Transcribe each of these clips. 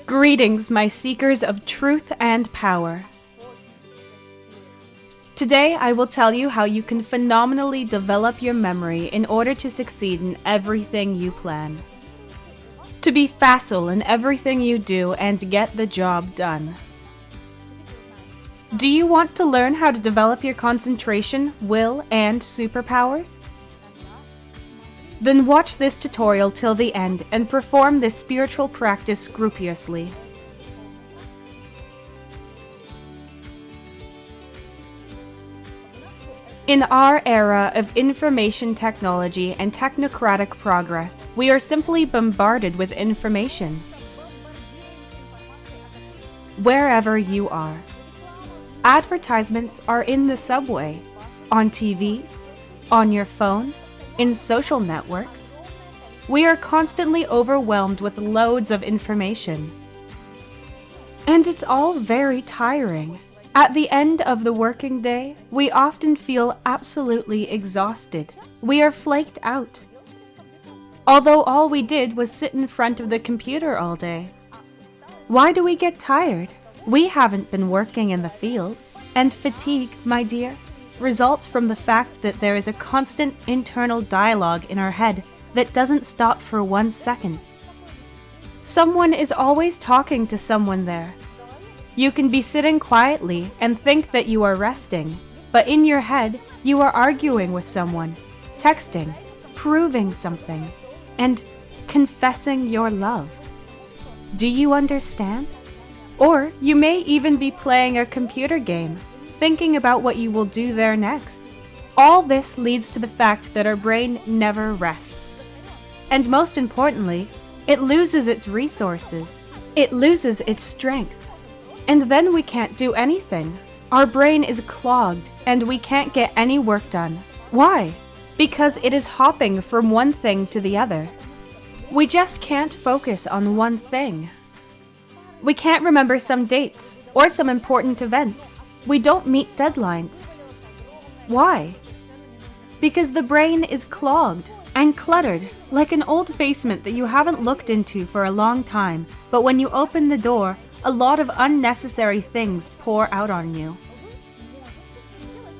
Greetings, my seekers of truth and power. Today, I will tell you how you can phenomenally develop your memory in order to succeed in everything you plan. To be facile in everything you do and get the job done. Do you want to learn how to develop your concentration, will, and superpowers? Then watch this tutorial till the end and perform this spiritual practice scrupulously. In our era of information technology and technocratic progress, we are simply bombarded with information. Wherever you are. Advertisements are in the subway, on TV, on your phone, in social networks. We are constantly overwhelmed with loads of information. And it's all very tiring. At the end of the working day, we often feel absolutely exhausted. We are flaked out. Although all we did was sit in front of the computer all day. Why do we get tired? We haven't been working in the field. And fatigue, my dear, results from the fact that there is a constant internal dialogue in our head that doesn't stop for 1 second. Someone is always talking to someone there. You can be sitting quietly and think that you are resting, but in your head, you are arguing with someone, texting, proving something, and confessing your love. Do you understand? Or you may even be playing a computer game, thinking about what you will do there next. All this leads to the fact that our brain never rests. And most importantly, it loses its resources. It loses its strength. And then we can't do anything. Our brain is clogged and we can't get any work done. Why? Because it is hopping from one thing to the other. We just can't focus on one thing. We can't remember some dates or some important events. We don't meet deadlines. Why? Because the brain is clogged and cluttered, like an old basement that you haven't looked into for a long time, but when you open the door, a lot of unnecessary things pour out on you.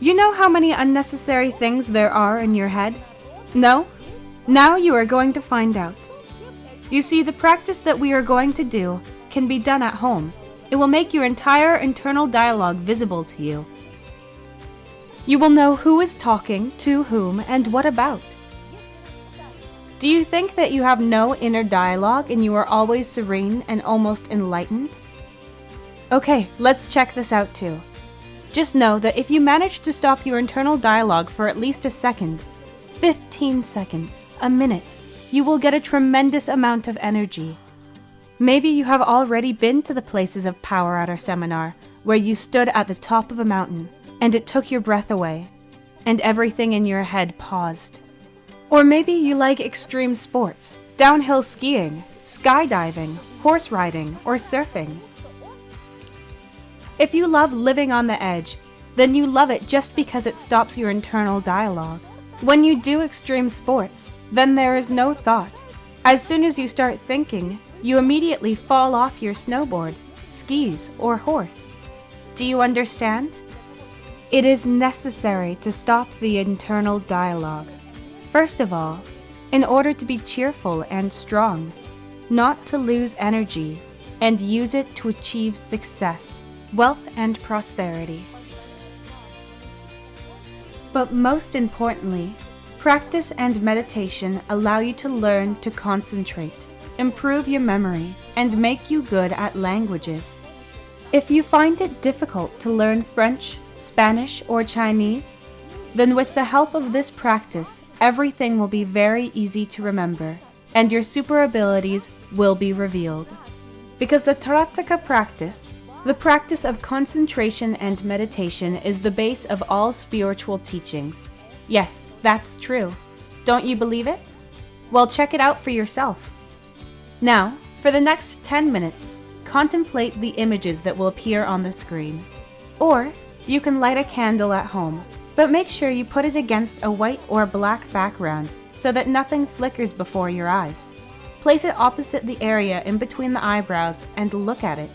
You know how many unnecessary things there are in your head? No? Now you are going to find out. You see, the practice that we are going to do can be done at home. It will make your entire internal dialogue visible to you. You will know who is talking, to whom, and what about. Do you think that you have no inner dialogue and you are always serene and almost enlightened? Okay, let's check this out too. Just know that if you manage to stop your internal dialogue for at least a second, 15 seconds, a minute, you will get a tremendous amount of energy. Maybe you have already been to the places of power at our seminar, where you stood at the top of a mountain, and it took your breath away, and everything in your head paused. Or maybe you like extreme sports, downhill skiing, skydiving, horse riding, or surfing. If you love living on the edge, then you love it just because it stops your internal dialogue. When you do extreme sports, then there is no thought. As soon as you start thinking, you immediately fall off your snowboard, skis, or horse. Do you understand? It is necessary to stop the internal dialogue. First of all, in order to be cheerful and strong, not to lose energy, and use it to achieve success, wealth, and prosperity. But most importantly, practice and meditation allow you to learn to concentrate, improve your memory, and make you good at languages. If you find it difficult to learn French, Spanish, or Chinese, then with the help of this practice, everything will be very easy to remember, and your super abilities will be revealed. Because the Trataka practice, the practice of concentration and meditation, is the base of all spiritual teachings. Yes, that's true. Don't you believe it? Well, check it out for yourself. Now, for the next 10 minutes, contemplate the images that will appear on the screen. Or you can light a candle at home, but make sure you put it against a white or black background so that nothing flickers before your eyes. place it opposite the area in between the eyebrows and look at it.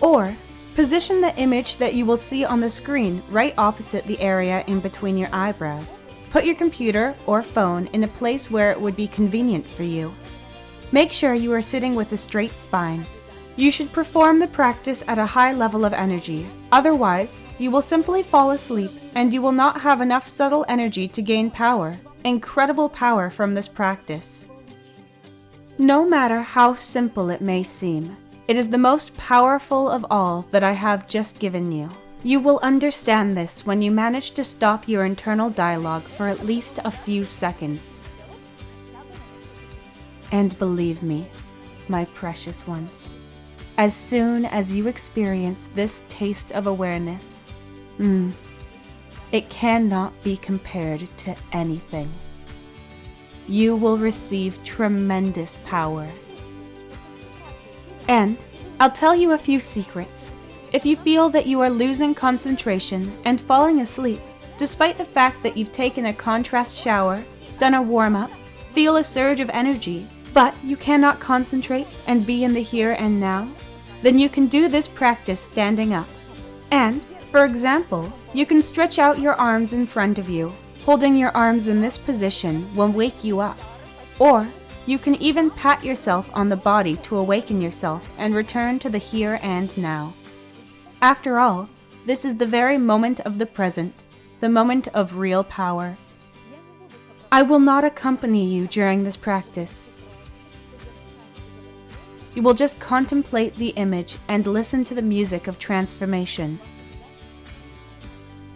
Or, position the image that you will see on the screen right opposite the area in between your eyebrows. Put your computer or phone in a place where it would be convenient for you. Make sure you are sitting with a straight spine. You should perform the practice at a high level of energy. Otherwise, you will simply fall asleep and you will not have enough subtle energy to gain power, incredible power from this practice. No matter how simple it may seem, it is the most powerful of all that I have just given you. You will understand this when you manage to stop your internal dialogue for at least a few seconds. And believe me, my precious ones, as soon as you experience this taste of awareness, it cannot be compared to anything. You will receive tremendous power. And I'll tell you a few secrets. If you feel that you are losing concentration and falling asleep, despite the fact that you've taken a contrast shower, done a warm-up, feel a surge of energy, but you cannot concentrate and be in the here and now, then you can do this practice standing up. And, for example, you can stretch out your arms in front of you, holding your arms in this position will wake you up. Or, you can even pat yourself on the body to awaken yourself and return to the here and now. After all, this is the very moment of the present, the moment of real power. I will not accompany you during this practice. You will just contemplate the image and listen to the music of transformation.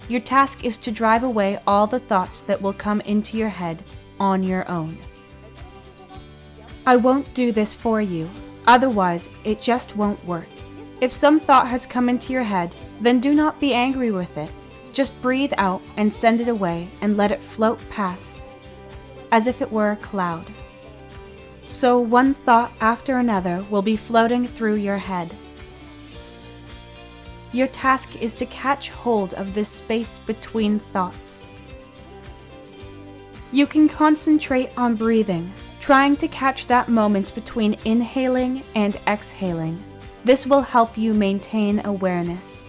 Your task is to drive away all the thoughts that will come into your head on your own. I won't do this for you, otherwise it just won't work. If some thought has come into your head, then do not be angry with it. Just breathe out and send it away and let it float past, as if it were a cloud. So one thought after another will be floating through your head. Your task is to catch hold of this space between thoughts. You can concentrate on breathing, trying to catch that moment between inhaling and exhaling. This will help you maintain awareness.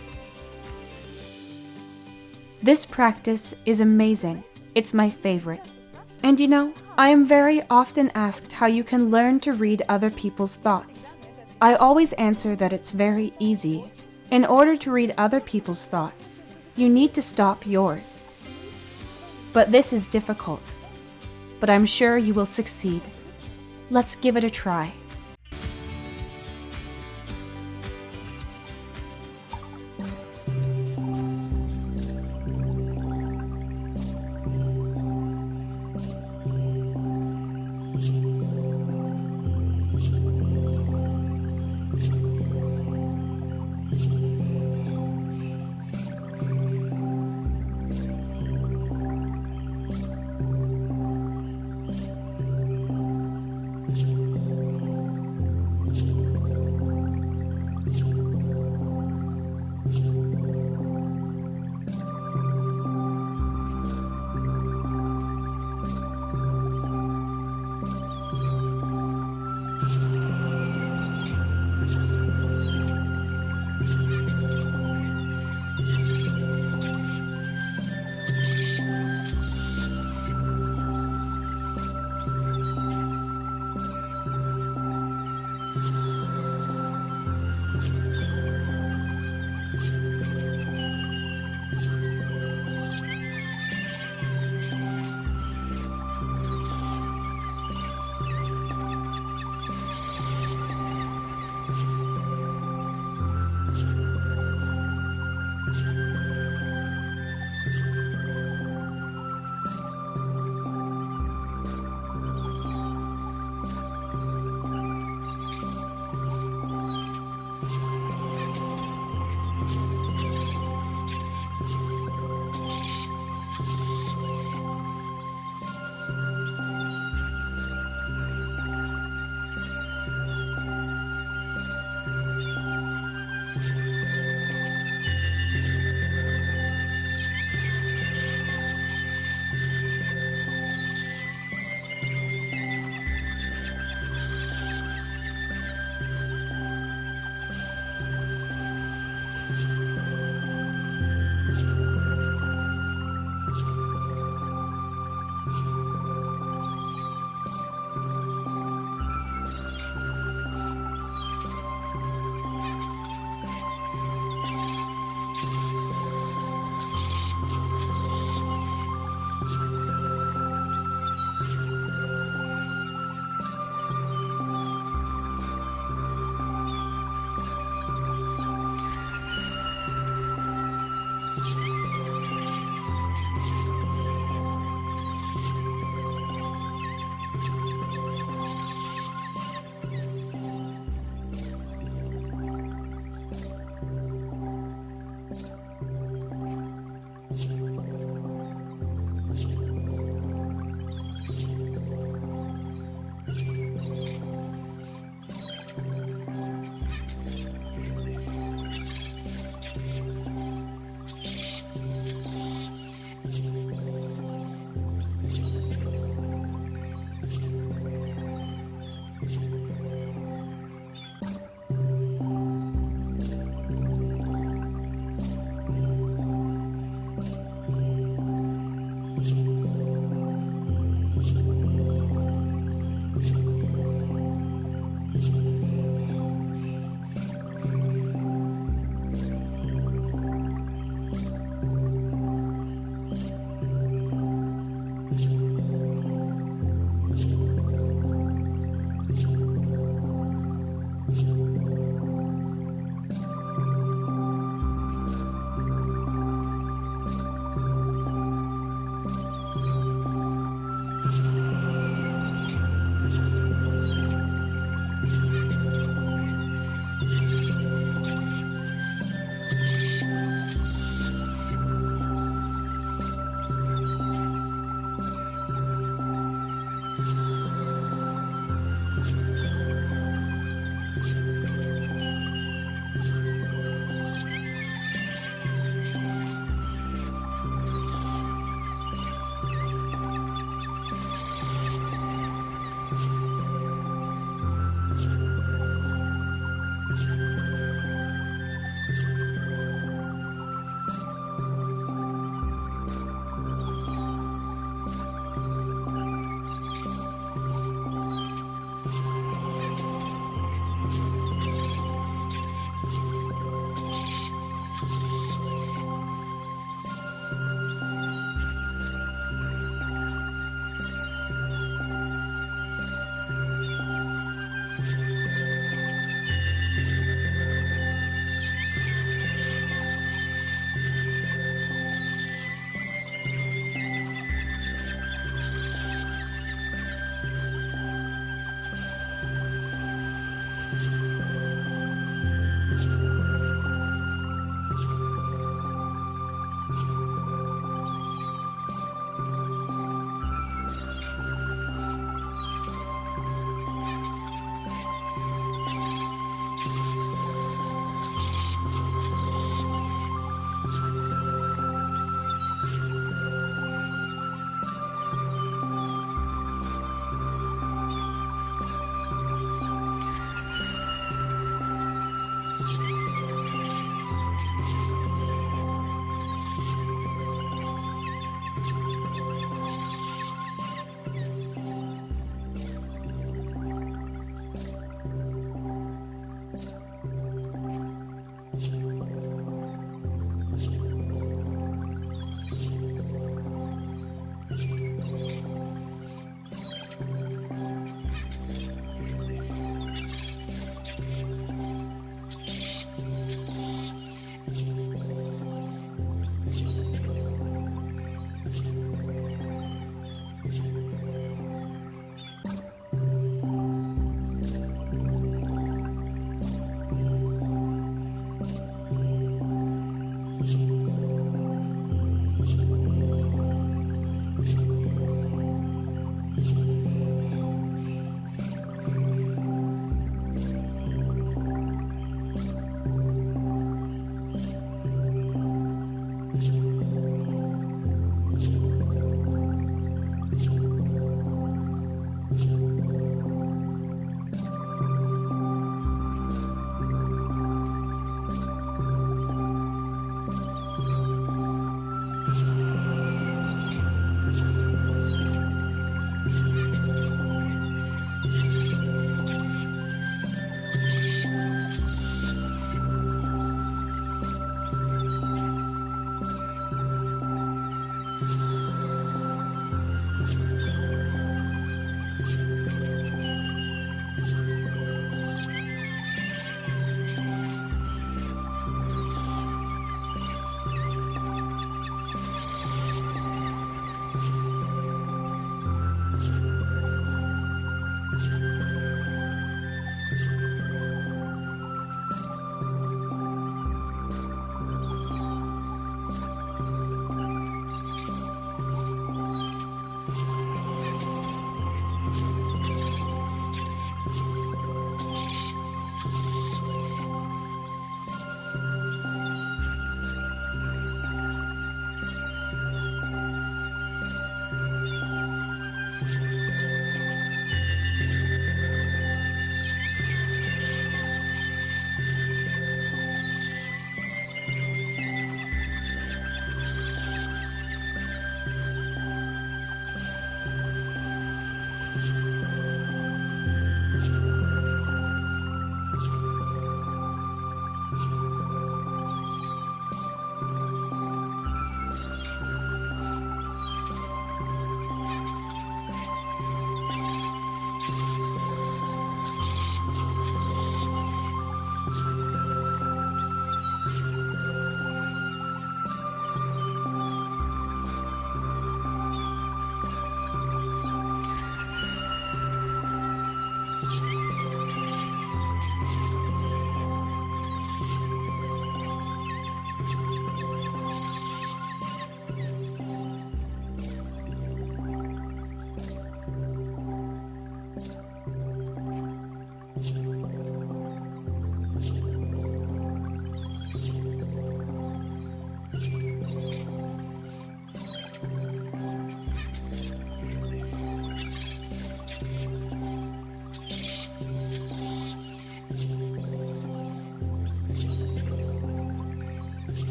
This practice is amazing. It's my favorite. And you know, I am very often asked how you can learn to read other people's thoughts. I always answer that it's very easy. In order to read other people's thoughts, you need to stop yours. But this is difficult. But I'm sure you will succeed. Let's give it a try.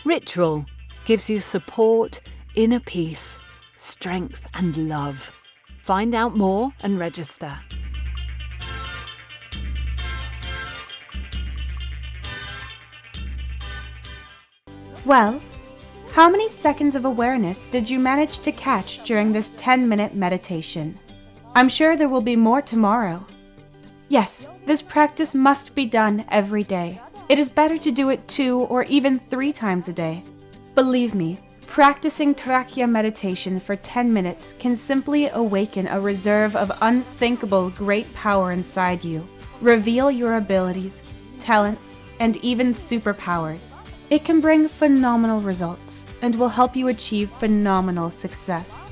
Ritual gives you support, inner peace, strength and love. Find out more and register. Well, how many seconds of awareness did you manage to catch during this 10-minute meditation? I'm sure there will be more tomorrow. Yes, this practice must be done every day. It is better to do it 2 or even 3 times a day. Believe me, practicing Trataka meditation for 10 minutes can simply awaken a reserve of unthinkable great power inside you, reveal your abilities, talents, and even superpowers. It can bring phenomenal results and will help you achieve phenomenal success.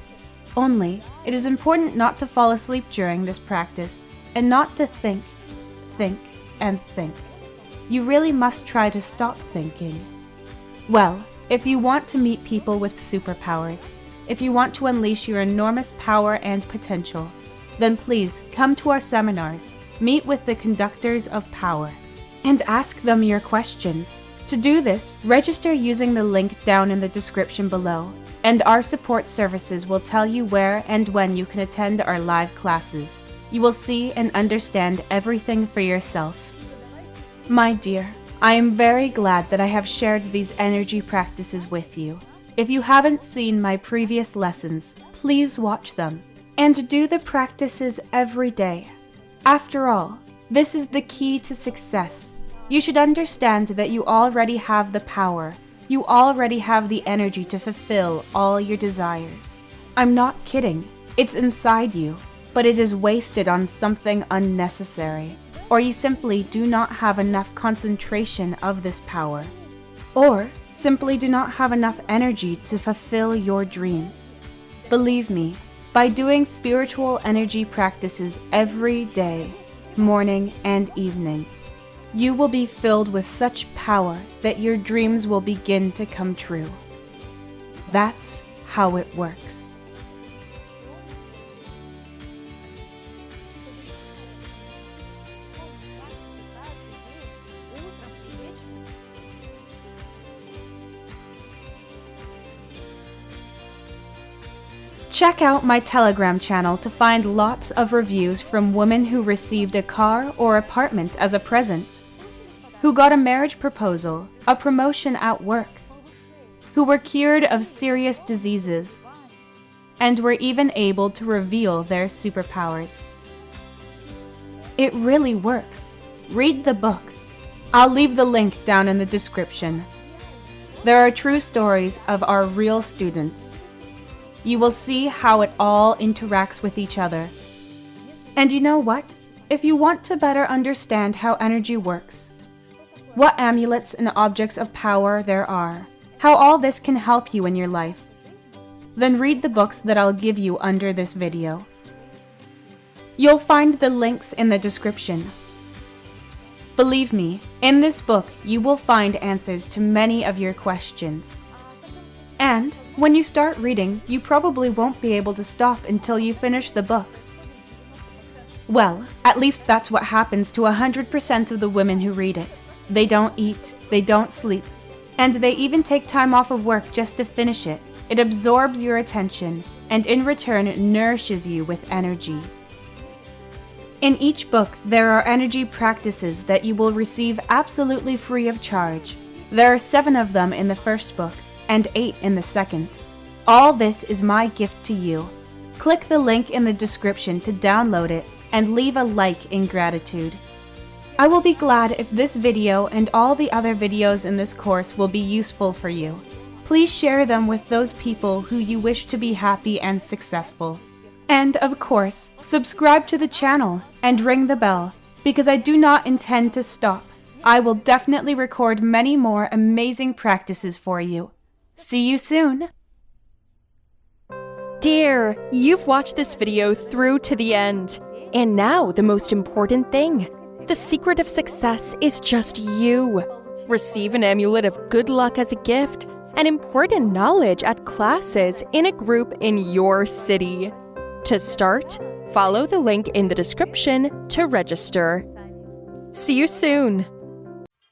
Only, it is important not to fall asleep during this practice and not to think, and think. You really must try to stop thinking. Well, if you want to meet people with superpowers, if you want to unleash your enormous power and potential, then please come to our seminars, meet with the conductors of power, and ask them your questions. To do this, register using the link down in the description below, and our support services will tell you where and when you can attend our live classes. You will see and understand everything for yourself. My dear, I am very glad that I have shared these energy practices with you. If you haven't seen my previous lessons, please watch them and do the practices every day. After all, this is the key to success. You should understand that you already have the power. You already have the energy to fulfill all your desires. I'm not kidding. It's inside you, but it is wasted on something unnecessary. Or you simply do not have enough concentration of this power. Or simply do not have enough energy to fulfill your dreams. Believe me, by doing spiritual energy practices every day, morning and evening, you will be filled with such power that your dreams will begin to come true. That's how it works. Check out my Telegram channel to find lots of reviews from women who received a car or apartment as a present, who got a marriage proposal, a promotion at work, who were cured of serious diseases, and were even able to reveal their superpowers. It really works. Read the book. I'll leave the link down in the description. There are true stories of our real students. You will see how it all interacts with each other. And you know what? If you want to better understand how energy works, what amulets and objects of power there are, how all this can help you in your life, then read the books that I'll give you under this video. You'll find the links in the description. Believe me, in this book you will find answers to many of your questions. And when you start reading, you probably won't be able to stop until you finish the book. Well, at least that's what happens to 100% of the women who read it. They don't eat, they don't sleep, and they even take time off of work just to finish it. It absorbs your attention, and in return nourishes you with energy. In each book, there are energy practices that you will receive absolutely free of charge. There are 7 of them in the first book, and 8 in the second. All this is my gift to you. Click the link in the description to download it and leave a like in gratitude. I will be glad if this video and all the other videos in this course will be useful for you. Please share them with those people who you wish to be happy and successful. And of course, subscribe to the channel and ring the bell, because I do not intend to stop. I will definitely record many more amazing practices for you. See you soon! Dear, you've watched this video through to the end. And now the most important thing. The secret of success is just you. Receive an amulet of good luck as a gift and important knowledge at classes in a group in your city. To start, follow the link in the description to register. See you soon!